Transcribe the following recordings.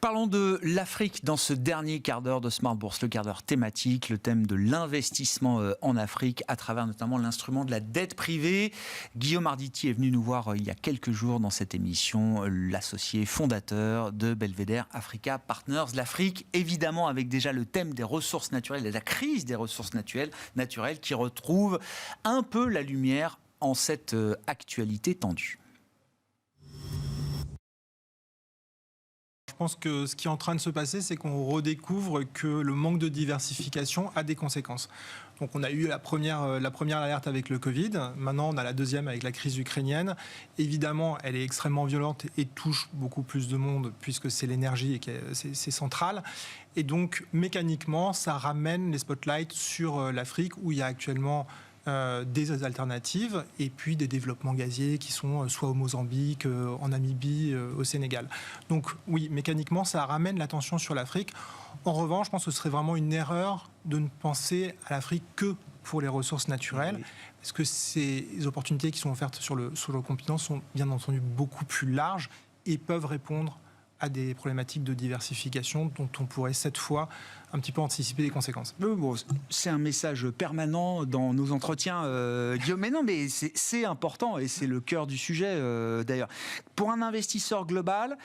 Parlons de l'Afrique dans ce dernier quart d'heure de Smart Bourse, le quart d'heure thématique, le thème de l'investissement en Afrique à travers notamment l'instrument de la dette privée. Guillaume Arditi est venu nous voir il y a quelques jours dans cette émission, l'associé fondateur de Belvedere Africa Partners. L'Afrique, évidemment, avec déjà le thème des ressources naturelles et la crise des ressources naturelles qui retrouve un peu la lumière en cette actualité tendue. Je pense que ce qui est en train de se passer, c'est qu'on redécouvre que le manque de diversification a des conséquences. Donc on a eu la première alerte avec le Covid, maintenant on a la deuxième avec la crise ukrainienne. Évidemment, elle est extrêmement violente et touche beaucoup plus de monde puisque c'est l'énergie et c'est central. Et donc mécaniquement, ça ramène les spotlights sur l'Afrique où il y a actuellement des alternatives et puis des développements gaziers qui sont soit au Mozambique, en Namibie, au Sénégal. Donc oui, mécaniquement, ça ramène l'attention sur l'Afrique. En revanche, je pense que ce serait vraiment une erreur de ne penser à l'Afrique que pour les ressources naturelles, parce que ces opportunités qui sont offertes sur le continent sont bien entendu beaucoup plus larges et peuvent répondre à des problématiques de diversification dont on pourrait cette fois un petit peu anticiper les conséquences. Bon, c'est un message permanent dans nos entretiens, Guillaume. Mais non, mais c'est important et c'est le cœur du sujet d'ailleurs. Pour un investisseur global,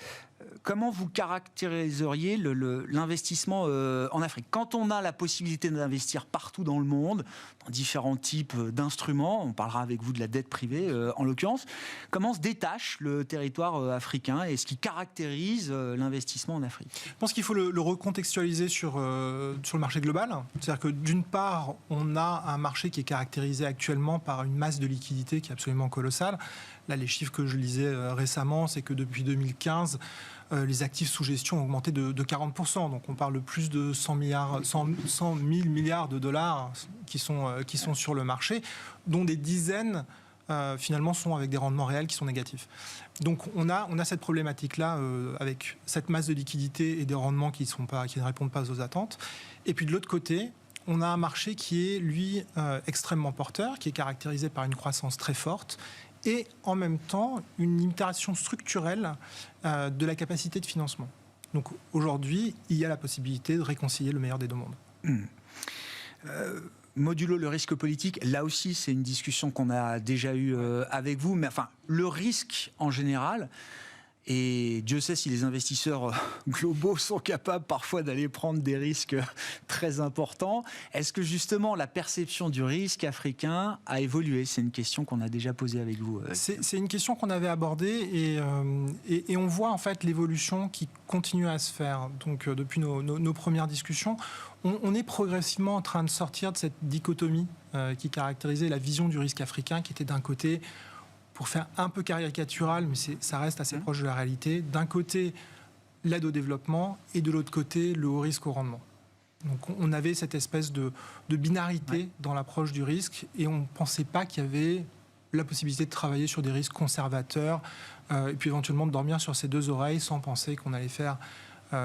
comment vous caractériseriez l'investissement en Afrique? Quand on a la possibilité d'investir partout dans le monde, dans différents types d'instruments, on parlera avec vous de la dette privée en l'occurrence, comment se détache le territoire africain et ce qui caractérise l'investissement en Afrique? Je pense qu'il faut le recontextualiser sur le marché global. C'est-à-dire que d'une part, on a un marché qui est caractérisé actuellement par une masse de liquidités qui est absolument colossale. Là, les chiffres que je lisais récemment, c'est que depuis 2015, les actifs sous gestion ont augmenté de 40%. Donc on parle de plus de 100 000 milliards de dollars qui sont sur le marché, dont des dizaines finalement sont avec des rendements réels qui sont négatifs. Donc on a cette problématique-là avec cette masse de liquidités et des rendements qui ne répondent pas aux attentes. Et puis de l'autre côté, on a un marché qui est, lui, extrêmement porteur, qui est caractérisé par une croissance très forte et en même temps une limitation structurelle de la capacité de financement. Donc aujourd'hui, il y a la possibilité de réconcilier le meilleur des deux mondes. Modulo le risque politique, là aussi c'est une discussion qu'on a déjà eue avec vous, mais enfin le risque en général, et Dieu sait si les investisseurs globaux sont capables parfois d'aller prendre des risques très importants. Est-ce que justement la perception du risque africain a évolué? C'est une question qu'on a déjà posée avec vous. C'est une question qu'on avait abordée et on voit en fait l'évolution qui continue à se faire. Donc depuis nos premières discussions, on est progressivement en train de sortir de cette dichotomie qui caractérisait la vision du risque africain, qui était d'un côté, pour faire un peu caricatural, mais ça reste assez proche de la réalité, d'un côté l'aide au développement et de l'autre côté le haut risque au rendement. Donc on avait cette espèce de binarité dans l'approche du risque et on ne pensait pas qu'il y avait la possibilité de travailler sur des risques conservateurs et puis éventuellement de dormir sur ses deux oreilles sans penser qu'on allait faire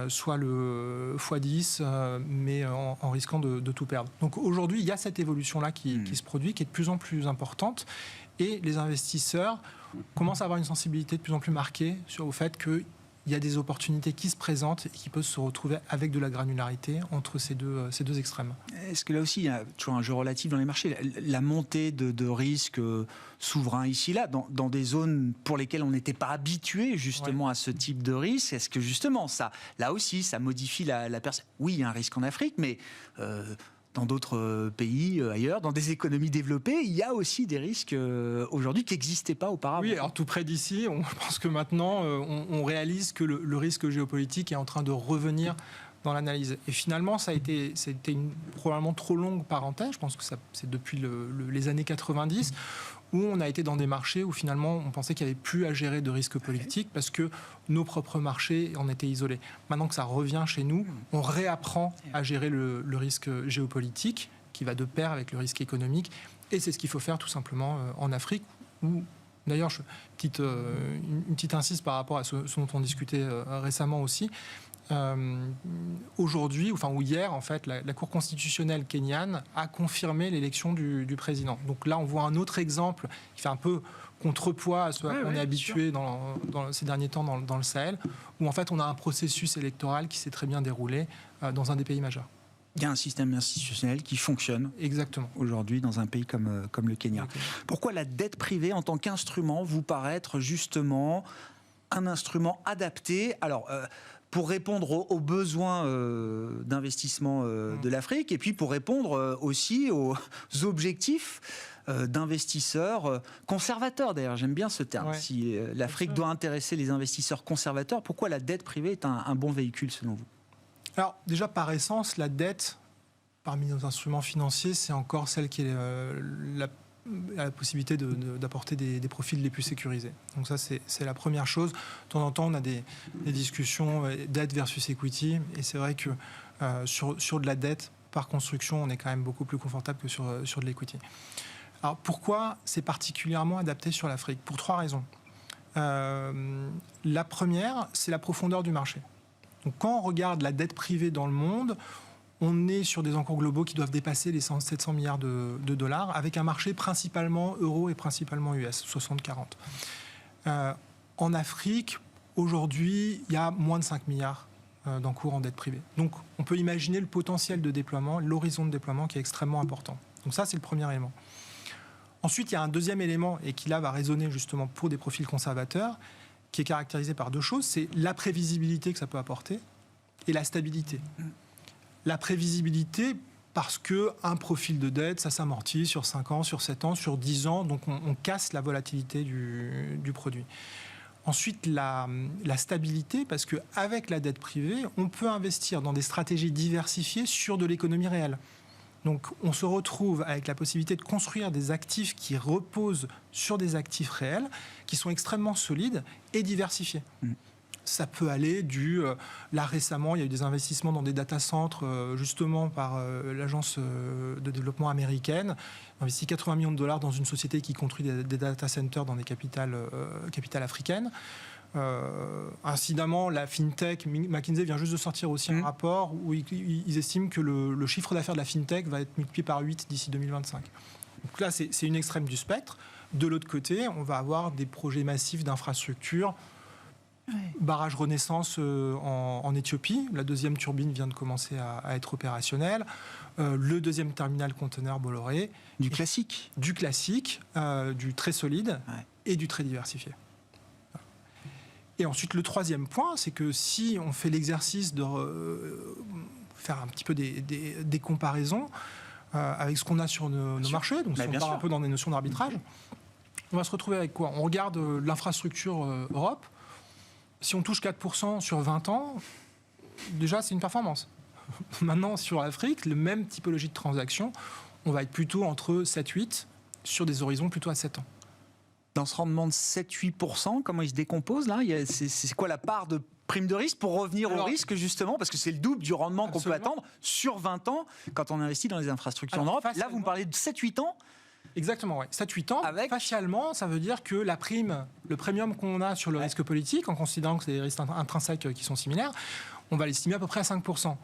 soit le x10, mais en risquant de tout perdre. Donc aujourd'hui, il y a cette évolution-là qui se produit, qui est de plus en plus importante, et les investisseurs commencent à avoir une sensibilité de plus en plus marquée au fait qu'il y a des opportunités qui se présentent et qui peuvent se retrouver avec de la granularité entre ces deux extrêmes. Est-ce que là aussi, il y a toujours un jeu relatif dans les marchés, la montée de risques souverains ici, là, dans des zones pour lesquelles on n'était pas habitué justement à ce type de risque? Est-ce que justement, là aussi, ça modifie la perception? Oui, il y a un risque en Afrique, mais dans d'autres pays ailleurs, dans des économies développées, il y a aussi des risques aujourd'hui qui n'existaient pas auparavant. Oui, alors tout près d'ici, on pense que maintenant, on réalise que le risque géopolitique est en train de revenir dans l'analyse. Et finalement, c'était une probablement trop longue parenthèse, je pense que c'est depuis les années 90, où on a été dans des marchés où finalement on pensait qu'il n'y avait plus à gérer de risques politiques parce que nos propres marchés en étaient isolés. Maintenant que ça revient chez nous, on réapprend à gérer le risque géopolitique qui va de pair avec le risque économique, et c'est ce qu'il faut faire tout simplement en Afrique, où d'ailleurs, une petite insiste par rapport à ce dont on discutait récemment aussi. aujourd'hui, ou hier, en fait, la Cour constitutionnelle kenyane a confirmé l'élection du président. Donc là, on voit un autre exemple qui fait un peu contrepoids à ce qu'on est habitué dans ces derniers temps dans le Sahel, où en fait, on a un processus électoral qui s'est très bien déroulé dans un des pays majeurs. Il y a un système institutionnel qui fonctionne exactement aujourd'hui dans un pays comme le Kenya. Pourquoi la dette privée en tant qu'instrument vous paraît être justement un instrument adapté pour répondre aux besoins d'investissement de l'Afrique et puis pour répondre aussi aux objectifs d'investisseurs conservateurs. D'ailleurs, j'aime bien ce terme. Ouais. Si l'Afrique doit intéresser les investisseurs conservateurs, pourquoi la dette privée est un bon véhicule selon vous ? Alors, déjà, par essence, la dette, parmi nos instruments financiers, c'est encore celle qui est la possibilité d'apporter des profils les plus sécurisés. Donc ça, c'est la première chose. De temps en temps, on a des discussions dette versus equity, et c'est vrai que sur de la dette, par construction, on est quand même beaucoup plus confortable que sur de l'equity. Alors, pourquoi c'est particulièrement adapté sur l'Afrique ? Pour 3 raisons. La première, c'est la profondeur du marché. Donc, quand on regarde la dette privée dans le monde, on est sur des encours globaux qui doivent dépasser les 700 milliards de dollars, avec un marché principalement euro et principalement US, 60-40. En Afrique, aujourd'hui, il y a moins de 5 milliards d'encours en dette privée. Donc, on peut imaginer le potentiel de déploiement, l'horizon de déploiement qui est extrêmement important. Donc ça, c'est le premier élément. Ensuite, il y a un deuxième élément, et qui là va résonner justement pour des profils conservateurs, qui est caractérisé par 2 choses, c'est la prévisibilité que ça peut apporter et la stabilité. La prévisibilité, parce qu'un profil de dette, ça s'amortit sur 5 ans, sur 7 ans, sur 10 ans, donc on casse la volatilité du produit. Ensuite, la stabilité, parce qu'avec la dette privée, on peut investir dans des stratégies diversifiées sur de l'économie réelle. Donc, on se retrouve avec la possibilité de construire des actifs qui reposent sur des actifs réels, qui sont extrêmement solides et diversifiés. Ça peut aller là, récemment, il y a eu des investissements dans des data centers, justement, par l'agence de développement américaine. On a investi 80 millions de dollars dans une société qui construit des data centers dans des capitales africaines. Incidemment, la FinTech, McKinsey vient juste de sortir aussi un rapport où ils estiment que le chiffre d'affaires de la FinTech va être multiplié par 8 d'ici 2025. Donc là, c'est une extrême du spectre. De l'autre côté, on va avoir des projets massifs d'infrastructures. Barrage Renaissance en Éthiopie. La 2e turbine vient de commencer à être opérationnelle. Le 2e terminal conteneur Bolloré. Du classique. Du classique, du très solide et du très diversifié. Et ensuite, le 3e point, c'est que si on fait l'exercice de faire un petit peu des comparaisons avec ce qu'on a sur nos marchés, donc si on part un peu dans des notions d'arbitrage, on va se retrouver avec quoi ? On regarde l'infrastructure Europe. Si on touche 4% sur 20 ans, déjà, c'est une performance. Maintenant, sur l'Afrique, le même typologie de transaction, on va être plutôt entre 7-8 sur des horizons plutôt à 7 ans. Dans ce rendement de 7-8%, comment il se décompose là ? C'est quoi la part de prime de risque pour revenir au risque justement ? Parce que c'est le double du rendement qu'on peut attendre sur 20 ans quand on investit dans les infrastructures en Europe. Là, vous me parlez de 7-8 ans ? Exactement, oui. 7-8 ans. Facialement, ça veut dire que la prime, le premium qu'on a sur le risque politique, en considérant que c'est des risques intrinsèques qui sont similaires, on va l'estimer à peu près à 5%.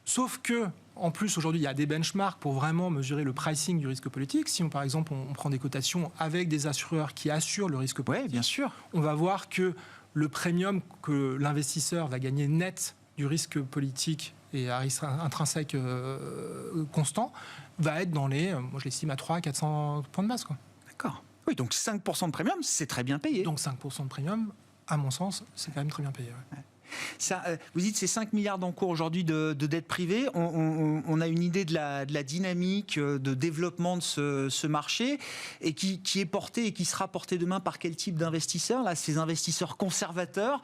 Sauf que, en plus, aujourd'hui, il y a des benchmarks pour vraiment mesurer le pricing du risque politique. Si, par exemple, on prend des cotations avec des assureurs qui assurent le risque politique, bien sûr, on va voir que le premium que l'investisseur va gagner net du risque politique et à risque intrinsèque constant va être dans les, moi je l'estime à 300-400 points de base, quoi. D'accord. Oui, donc 5% de premium, c'est très bien payé. Donc 5% de premium, à mon sens, c'est quand même très bien payé. Ouais. Ça, vous dites c'est 5 milliards d'encours aujourd'hui de dette privée. On a une idée de la dynamique de développement de ce marché et qui est porté et qui sera porté demain par quel type d'investisseurs ? Là, ces investisseurs conservateurs,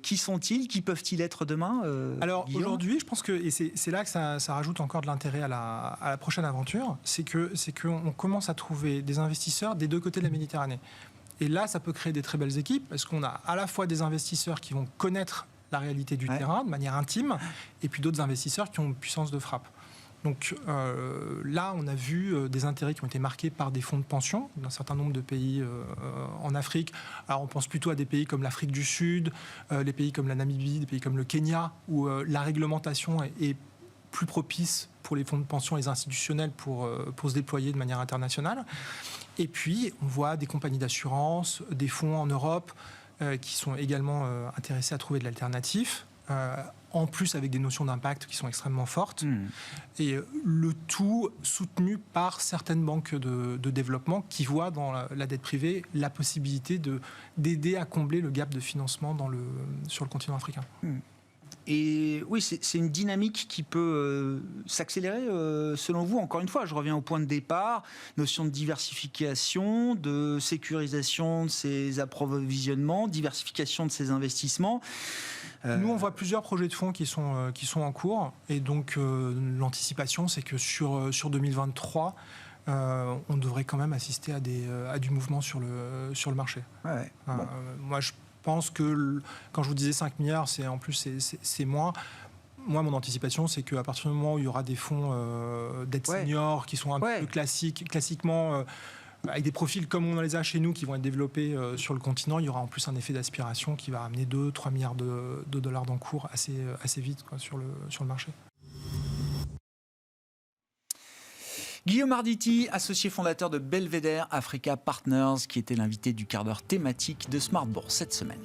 qui sont-ils ? Qui peuvent-ils être demain Alors aujourd'hui, je pense que, et c'est là que ça rajoute encore de l'intérêt à la prochaine aventure, c'est qu'on commence à trouver des investisseurs des 2 côtés de la Méditerranée. Et là, ça peut créer des très belles équipes parce qu'on a à la fois des investisseurs qui vont connaître la réalité du terrain de manière intime et puis d'autres investisseurs qui ont une puissance de frappe. Donc là, on a vu des intérêts qui ont été marqués par des fonds de pension d'un certain nombre de pays en Afrique. Alors on pense plutôt à des pays comme l'Afrique du Sud, les pays comme la Namibie, des pays comme le Kenya, où la réglementation est plus propice pour les fonds de pension et les institutionnels pour se déployer de manière internationale. Et puis, on voit des compagnies d'assurance, des fonds en Europe qui sont également intéressés à trouver de l'alternatif. En plus avec des notions d'impact qui sont extrêmement fortes, et le tout soutenu par certaines banques de développement qui voient dans la dette privée la possibilité d'aider à combler le gap de financement sur le continent africain. Et oui, c'est une dynamique qui peut s'accélérer selon vous. Encore une fois, je reviens au point de départ, notion de diversification, de sécurisation de ces approvisionnements, diversification de ces investissements. Nous, on voit plusieurs projets de fonds qui sont en cours. Et donc, l'anticipation, c'est que sur 2023, on devrait quand même assister à du mouvement sur le marché. Ouais. Bon. Moi, je pense que, quand je vous disais 5 milliards, c'est moins. Moi, mon anticipation, c'est qu'à partir du moment où il y aura des fonds d'aide senior qui sont un peu classiquement... avec des profils comme on les a chez nous qui vont être développés sur le continent, il y aura en plus un effet d'aspiration qui va amener 2-3 milliards de dollars d'encours assez vite sur le marché. Guillaume Arditi, associé fondateur de Belvedere Africa Partners, qui était l'invité du quart d'heure thématique de Smart Bourse cette semaine.